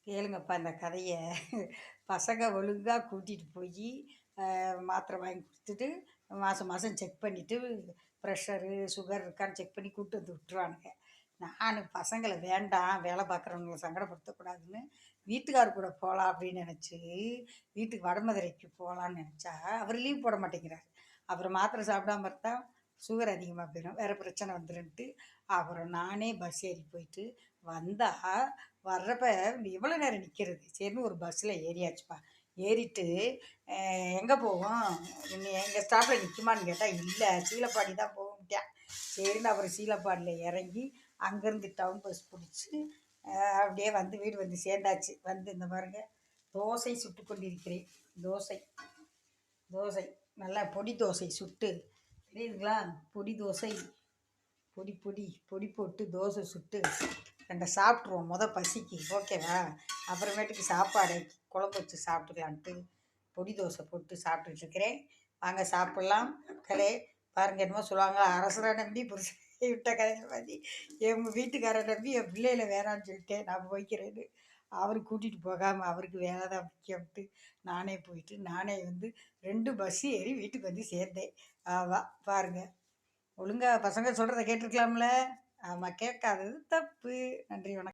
கேளுங்கப்பா இந்த கதைய. பசங்க ஒழுங்கா கூட்டிட்டு போயி, மாத்திரை வாங்கி குடுத்துட்டு, மாசம் மாசம் செக் பண்ணிட்டு, ப்ரெஷரு, சுகர் இருக்கான்னு செக் பண்ணி கூட்டு வந்து விட்டுருவானுங்க. நானு பசங்கள வேண்டாம், வேலை பார்க்குறவங்கள சங்கடப்படுத்தக்கூடாதுன்னு, வீட்டுக்காரர் கூட போலாம் அப்படின்னு நெனச்சு, வீட்டுக்கு வடமதுரைக்கு போலான்னு நெனச்சா, அவரு லீவ் போட மாட்டேங்கிறாரு. அப்புறம் மாத்திரை சாப்பிடாம இருந்தா, சுகர் அதிகமா போயிரும். வேற பிரச்சனை வந்துருன்ட்டு, அப்புறம் நானே பஸ் ஏறி போயிட்டு, வந்தா வர்றப்ப எவ்வளோ நேரம் நிற்கிறது சரின்னு ஒரு பஸ்ஸில் ஏறியாச்சுப்பா. ஏறிட்டு எங்கே போவோம், எங்கள் ஸ்டாப்பில் நிற்குமான்னு கேட்டால் இல்லை, சீலப்பாடி தான் போகட்டேன். சரின்னு அப்புறம் சீலப்பாடியில் இறங்கி அங்கேருந்து டவுன் பஸ் பிடிச்சி அப்படியே வந்து வீடு வந்து சேர்ந்தாச்சு. வந்து இந்த பாருங்க தோசை சுட்டு கொண்டிருக்கிறேன். தோசை தோசை நல்லா பொடி தோசை சுட்டு, தெரியுதுங்களா? பொடி தோசை, பொடி பொடி பொடி போட்டு தோசை சுட்டு ரெண்டை சாப்பிட்ருவோம் பசிக்கு, ஓகேவா? அப்புறமேட்டுக்கு சாப்பாடு குழம்பு வச்சு சாப்பிட்டுக்கலான்ட்டு பொடி தோசை போட்டு சாப்பிட்டுட்டு இருக்கிறேன். வாங்க சாப்பிட்லாம். மக்களே பாருங்க, என்னமோ சொல்லுவாங்க, அரசரை நம்பி புருஷனை விட்ட கதையை மாதிரி எங்கள் வீட்டுக்காரரை நம்பி என் பிள்ளைகளை வேணான்னு சொல்லிட்டேன். நான் போய்க்கிறேன்னு அவரு கூட்டிகிட்டு போகாமல் அவருக்கு வேலை தான் முக்கியம்ட்டு நானே போயிட்டு நானே வந்து 2 பஸ் ஏறி வீட்டுக்கு வந்து சேர்ந்தேன். ஆமாம் பாருங்கள், ஒழுங்கா பசங்க சொல்கிறத கேட்டிருக்கலாம்ல. ஆமாம், கேட்காதது தப்பு. நன்றி, வணக்கம்.